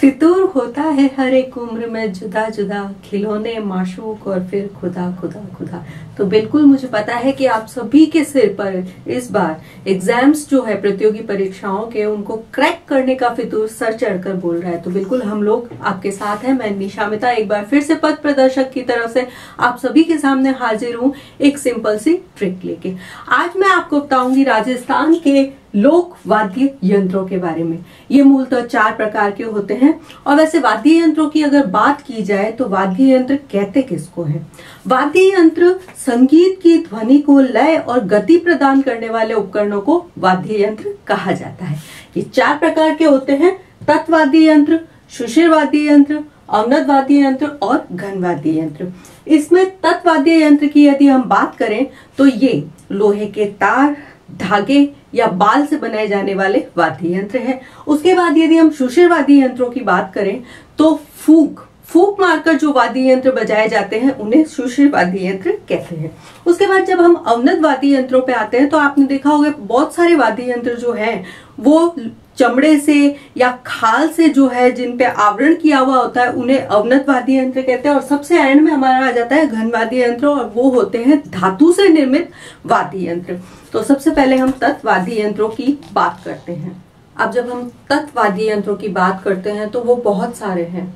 फितूर होता है हर एक उम्र में जुदा जुदा, खिलौने माशूक और फिर खुदा खुदा खुदा। तो बिल्कुल मुझे पता है कि आप सभी के सिर पर इस बार एग्जाम्स जो है प्रतियोगी परीक्षाओं के, उनको क्रैक करने का फितूर सर चढ़कर बोल रहा है। तो बिल्कुल हम लोग आपके साथ हैं। मैं निशामिता एक बार फिर से पथ प्रदर्शक की तरफ से आप सभी के सामने हाजिर हूँ एक सिंपल सी ट्रिक लेके। आज मैं आपको बताऊंगी राजस्थान के लोक वाद्य यंत्रों के बारे में। ये मूलतः 4 प्रकार के होते हैं। और वैसे वाद्य यंत्रों की अगर बात की जाए तो वाद्य यंत्र कहते किसको हैं? वाद्य यंत्र संगीत की ध्वनि को लय और गति प्रदान करने वाले उपकरणों को वाद्य यंत्र कहा जाता है। ये 4 प्रकार के होते हैं: तत्वाद्य यंत्र, सुषिर वाद्य यंत्र, अवनद वाद्य यंत्र और घन वाद्य यंत्र। इसमें तत्वाद्य यंत्र की यदि हम बात करें तो ये लोहे के तार, धागे या बाल से बनाए जाने वाले वाद्य यंत्र है। उसके बाद यदि हम सुषिर वाद्य यंत्रों की बात करें तो फूक मारकर जो वाद्य यंत्र बजाए जाते हैं उन्हें सुषिर वाद्य यंत्र कहते हैं। उसके बाद जब हम अवनद वाद्य यंत्रों पे आते हैं तो आपने देखा होगा बहुत सारे वाद्य यंत्र जो हैं वो चमड़े से या खाल से जो है जिन पे आवरण किया हुआ होता है उन्हें अवनद वाद्य यंत्र कहते हैं। और सबसे एंड में हमारा आ जाता है घन वाद्य यंत्र, और वो होते हैं धातु से निर्मित वाद्य यंत्र। तो सबसे पहले हम तत्वाद्य यंत्रों की बात करते हैं। अब जब हम तत्वाद्य यंत्रों की बात करते हैं तो वो बहुत सारे हैं,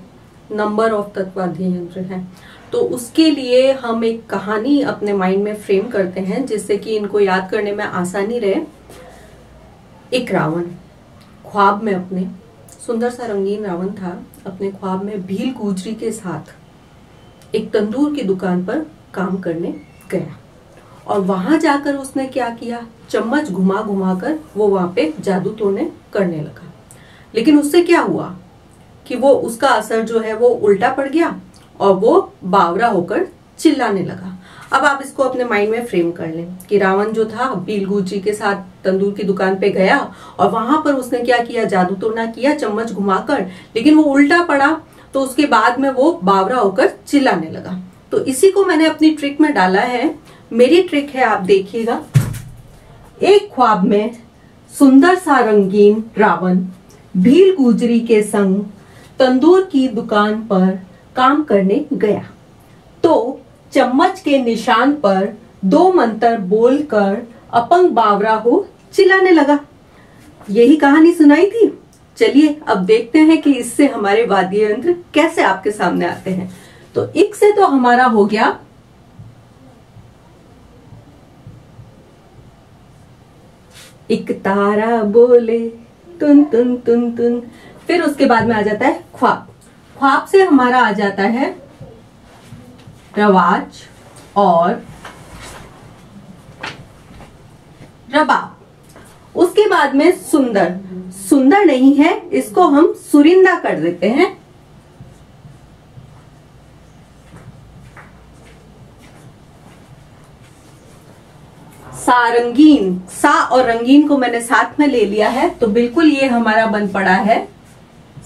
नंबर ऑफ तत्वाद्य यंत्र हैं। तो उसके लिए हम एक कहानी अपने माइंड में फ्रेम करते हैं जिससे कि इनको याद करने में आसानी रहे। एक रावण ख्वाब में, अपने सुंदर सा रंगीन रावण था, अपने ख्वाब में भील गुजरी के साथ एक तंदूर की दुकान पर काम करने गया। और वहां जाकर उसने क्या किया, चम्मच घुमा घुमा कर वो वहां पे जादू टोने करने लगा। लेकिन उससे क्या हुआ कि वो उसका असर जो है वो उल्टा पड़ गया और वो बावरा होकर चिल्लाने लगा। अब आप इसको अपने माइंड में फ्रेम कर लें कि रावण जो था भील गुजरी के साथ तंदूर की दुकान पे गया और वहां पर उसने क्या किया, जादू टोना किया चम्मच घुमाकर, लेकिन वो उल्टा पड़ा। तो उसके बाद में वो बावरा होकर चिल्लाने लगा। तो इसी को मैंने अपनी ट्रिक में डाला है। मेरी ट्रिक है, आप देखिएगा। एक ख्वाब में सुंदर सा रंगीन रावण भील गुजरी के संग तंदूर की दुकान पर काम करने गया। तो चम्मच के निशान पर 2 मंत्र बोलकर अपंग बावरा हो चिल्लाने लगा। यही कहानी सुनाई थी। चलिए अब देखते हैं कि इससे हमारे वाद्य यंत्र कैसे आपके सामने आते हैं। तो इक से तो हमारा हो गया एक तारा बोले तुन तुन तुन तुन। फिर उसके बाद में आ जाता है ख्वाब। ख्वाब से हमारा आ जाता है रवाज और रबाब। उसके बाद में सुंदर, सुंदर नहीं है, इसको हम सुरिंदा कर देते हैं। सारंगीन, सा और रंगीन को मैंने साथ में ले लिया है तो बिल्कुल ये हमारा बन पड़ा है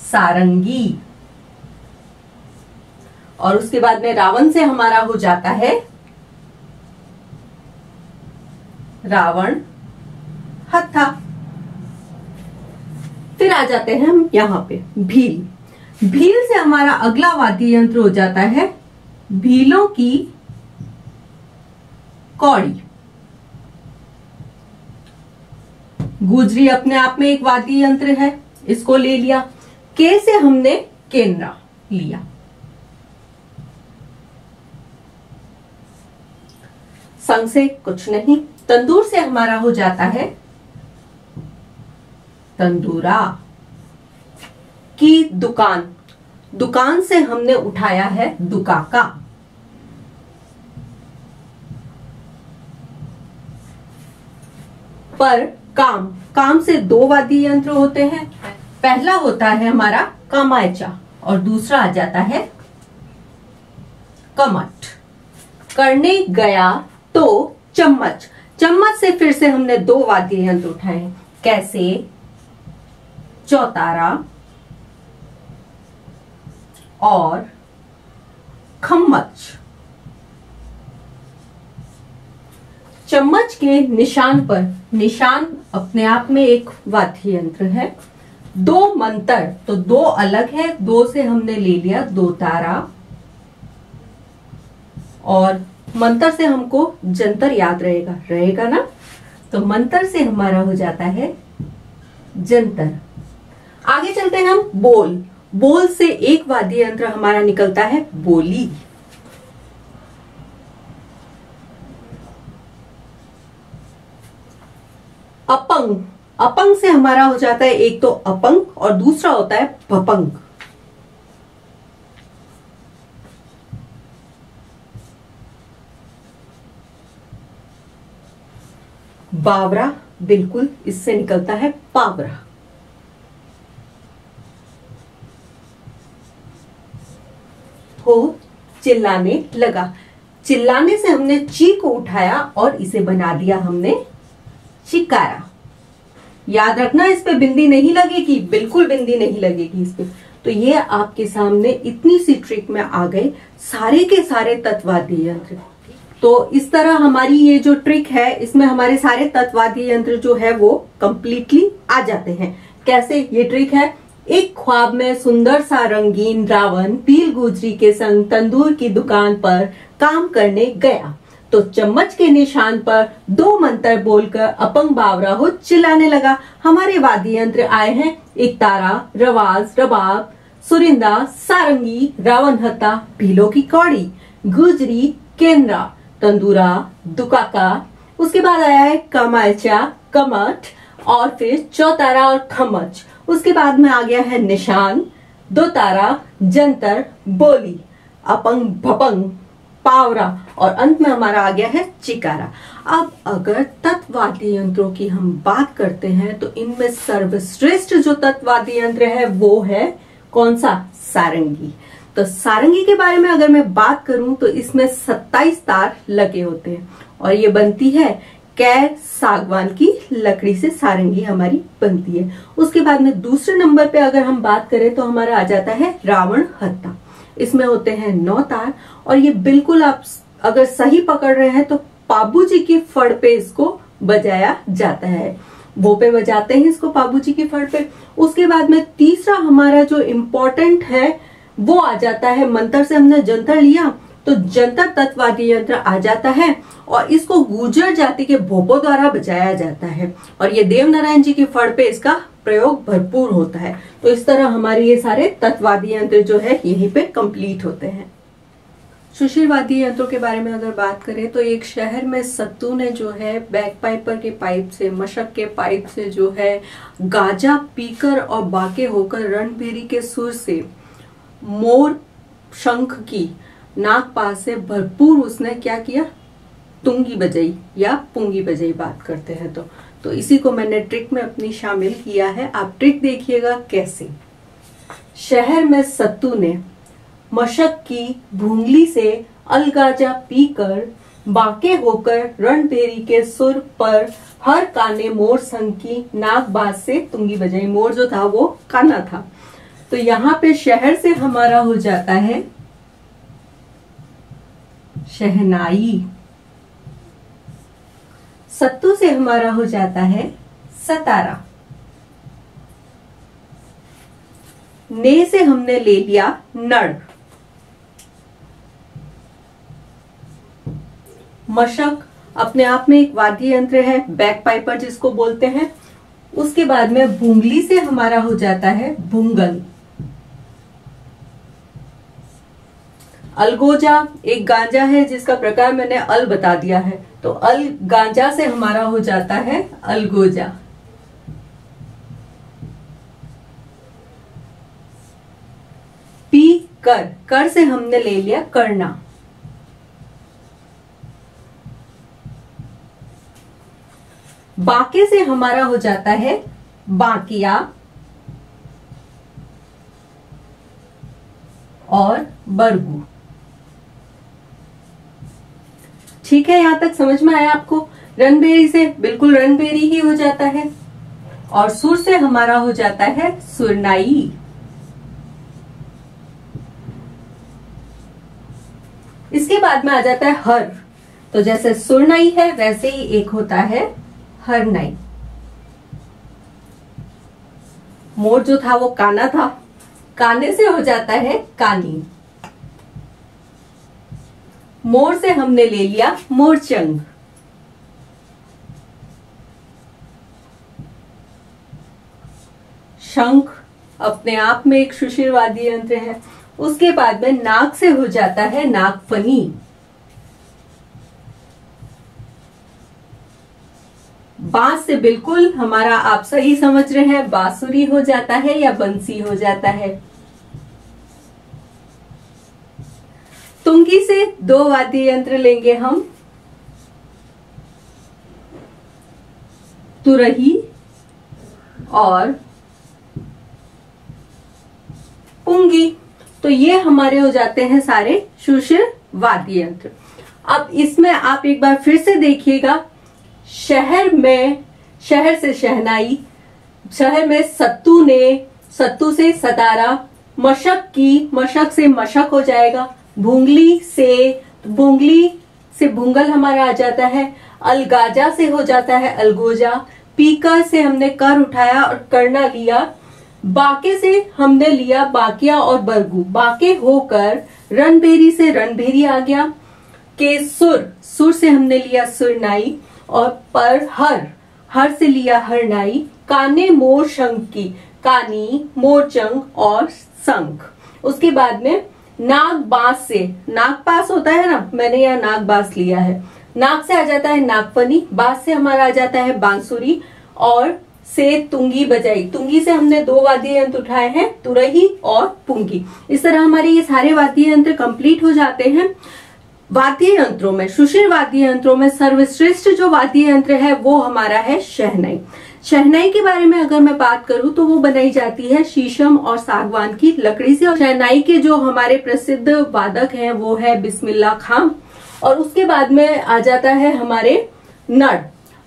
सारंगी। और उसके बाद में रावण से हमारा हो जाता है रावण हत्था। फिर आ जाते हैं हम यहां पे भील। भील से हमारा अगला वाद्य यंत्र हो जाता है भीलों की कौड़ी। गुजरी अपने आप में एक वाद्य यंत्र है, इसको ले लिया। के से हमने केंद्रा लिया। संग से कुछ नहीं। तंदूर से हमारा हो जाता है तंदूरा। की दुकान, दुकान से हमने उठाया है दुकाका। पर काम, काम से 2 वाद्य यंत्र होते हैं। पहला होता है हमारा कामायचा और दूसरा आ जाता है कमट। करने गया तो चम्मच, चम्मच से फिर से हमने 2 वाद्य यंत्र उठाए। कैसे, चौतारा और खम्मच। चम्मच के निशान पर, निशान अपने आप में एक वाद्य यंत्र है। दो मंतर, तो दो अलग है, दो से हमने ले लिया दो तारा, और मंतर से हमको जंतर याद रहेगा ना, तो मंतर से हमारा हो जाता है जंतर। आगे चलते हैं हम बोल। बोल से एक वाद्य यंत्र हमारा निकलता है बोली। अपंग, अपंग से हमारा हो जाता है एक तो अपंग और दूसरा होता है भपंग। बावरा, बिल्कुल इससे निकलता है पावरा। हो, चिल्लाने लगा। चिल्लाने से हमने ची को उठाया और इसे बना दिया हमने चिकारा। याद रखना, इस पे बिंदी नहीं लगेगी, बिल्कुल बिंदी नहीं लगेगी इस पे। तो ये आपके सामने इतनी सी ट्रिक में आ गए सारे के सारे तत्वादी यंत्र। तो इस तरह हमारी ये जो ट्रिक है, इसमें हमारे सारे तत्वादी यंत्र जो है वो कंप्लीटली आ जाते हैं। कैसे ये ट्रिक है? एक ख्वाब में सुंदर सा रंगीन रावण पील गुजरी के संग तंदूर की दुकान पर काम करने गया, तो चम्मच के निशान पर दो मंत्र बोलकर अपंग बावरा हो चिल्लाने लगा। हमारे वाद्य यंत्र आए हैं एक तारा, रवाज, रबाब, सुरिंदा, सारंगी, रावण हत्ता, पीलो की कौड़ी, गुजरी, केंद्रा, तंदूरा, दुकाका। उसके बाद आया है कमालचा, कमठ, और फिर चौतारा और खमच। उसके बाद में आ गया है निशान, दो तारा, जंतर, बोली, अपंग, भपंग, पावरा, और अंत में हमारा आ गया है चिकारा। अब अगर तत्वादी यंत्रों की हम बात करते हैं तो इनमें सर्वश्रेष्ठ जो तत्वादी यंत्र है वो है कौन सा? सारंगी। तो सारंगी के बारे में अगर मैं बात करूं तो इसमें 27 तार लगे होते हैं और ये बनती है कैर सागवान की लकड़ी से सारंगी हमारी बनती है। उसके बाद में दूसरे नंबर पे अगर हम बात करें तो हमारा आ जाता है रावण हत्ता। इसमें होते हैं 9 तार और ये बिल्कुल आप अगर सही पकड़ रहे हैं तो पाबू जी की फड़ पे इसको बजाया जाता है। वो पे बजाते हैं इसको पाबू जी की फड़ पे। उसके बाद में तीसरा हमारा जो इम्पोर्टेंट है वो आ जाता है, मंत्र से हमने जंतर लिया तो जंतर तत्वादी यंत्र आ जाता है और इसको गुर्जर जाति के भोपो द्वारा बजाया जाता है और ये देवनारायण जी की फड़ पे इसका प्रयोग भरपूर होता है। तो इस तरह हमारे ये सारे तत्वादी यंत्र जो है यहीं पे कंप्लीट होते हैं। सुशील वाद्य यंत्रों के बारे में अगर बात करें तो एक शहर में सत्तू ने जो है बैक पाइपर के पाइप से, मशक के पाइप से जो है गाजा पीकर और बाके होकर रणबीरी के सुर से मोर शंख की नाक पास से भरपूर उसने क्या किया? तुंगी बजाई या पुंगी बजाई बात करते हैं तो इसी को मैंने ट्रिक में अपनी शामिल किया है। आप ट्रिक देखिएगा कैसे। शहर में सत्तू ने मशक की भूंगली से अलगाजा पीकर बाके होकर रणबेरी के सुर पर हर काने मोर संग की नाक बाज से तुंगी बजाई। मोर जो था वो काना था। तो यहाँ पे शहर से हमारा हो जाता है शहनाई, सत्तू से हमारा हो जाता है सतारा, ने से हमने ले लिया नड़, मशक अपने आप में एक वाद्य यंत्र है, बैक पाइपर जिसको बोलते हैं। उसके बाद में भूंगली से हमारा हो जाता है भूंगल। अलगोजा एक गांजा है जिसका प्रकार मैंने अल बता दिया है, तो अल गांजा से हमारा हो जाता है अलगोजा। पी कर, कर से हमने ले लिया करना। बाके से हमारा हो जाता है बाकिया और बरगू। ठीक है, यहां तक समझ में आया आपको? रणबेरी से बिल्कुल रणबेरी ही हो जाता है और सुर से हमारा हो जाता है सुरनाई। इसके बाद में आ जाता है हर, तो जैसे सुरनाई है वैसे ही एक होता है हरनाई। मोर जो था वो काना था, काने से हो जाता है कानी। मोर से हमने ले लिया मोरचंग। शंख अपने आप में एक सुशिर वाद्य यंत्र है। उसके बाद में नाक से हो जाता है नागफनी। बांस से बिल्कुल हमारा आप सही समझ रहे हैं, बांसुरी हो जाता है या बंसी हो जाता है। तुंगी से 2 वाद्य यंत्र लेंगे हम, तुरही और पुंगी। तो ये हमारे हो जाते हैं सारे सुशिर वाद्य यंत्र। अब इसमें आप एक बार फिर से देखिएगा, शहर से शहनाई, शहर में सत्तू ने, सत्तू से सतारा, मशक से मशक हो जाएगा, भूंगली से भूंगल हमारा आ जाता है, अलगाजा से हो जाता है अलगोजा, पीकर से हमने कर उठाया और करना लिया, बाके से हमने लिया बाकिया और बरगू, बाके होकर रणभेरी से रणभेरी आ गया, के सुर से हमने लिया सुरनाई, और पर हर से लिया हरनाई, काने मोर शंख की, कानी मोरचंग और शंख। उसके बाद में नाग बांस से, नाग पास होता है ना, मैंने यहाँ नाग बांस लिया है, नाग से आ जाता है नागफनी, बांस से हमारा आ जाता है बांसुरी, और से तुंगी बजाई, तुंगी से हमने 2 वाद्य यंत्र उठाए हैं, तुरही और पुंगी। इस तरह हमारे ये सारे वाद्य यंत्र कंप्लीट हो जाते हैं। वाद्य यंत्रों में, सुशिर वाद्य यंत्रों में सर्वश्रेष्ठ जो वाद्य यंत्र है वो हमारा है शहनाई। शहनाई के बारे में अगर मैं बात करूं तो वो बनाई जाती है शीशम और सागवान की लकड़ी से। और शहनाई के जो हमारे प्रसिद्ध वादक हैं वो है बिस्मिल्लाह खां, और उसके बाद में आ जाता है हमारे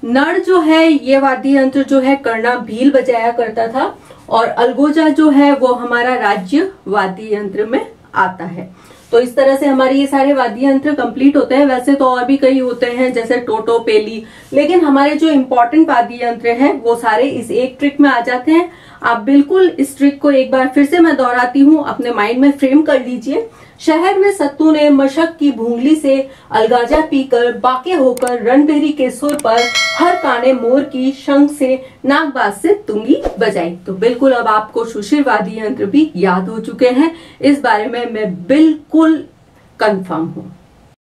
नड़ जो है, ये वाद्य यंत्र जो है कर्णा भील बजाया करता था, और अलगोजा जो है वो हमारा राज्य वाद्य यंत्र में आता है। तो इस तरह से हमारे ये सारे वाद्य यंत्र कंप्लीट होते हैं। वैसे तो और भी कई होते हैं जैसे टोटो, पेली, लेकिन हमारे जो इम्पोर्टेंट वाद्य यंत्र हैं वो सारे इस एक ट्रिक में आ जाते हैं। आप बिल्कुल इस ट्रिक को एक बार फिर से मैं दोहराती हूँ, अपने माइंड में फ्रेम कर लीजिए। शहर में सत्तू ने मशक की भूंगली से अलगाजा पीकर, बाके होकर रणभेरी के सुर पर, हर काने मोर की शंख से, नागबाज से तुंगी बजाई। तो बिल्कुल अब आपको सुशिर वाद्य यंत्र भी याद हो चुके हैं, इस बारे में मैं बिल्कुल कंफर्म हूँ।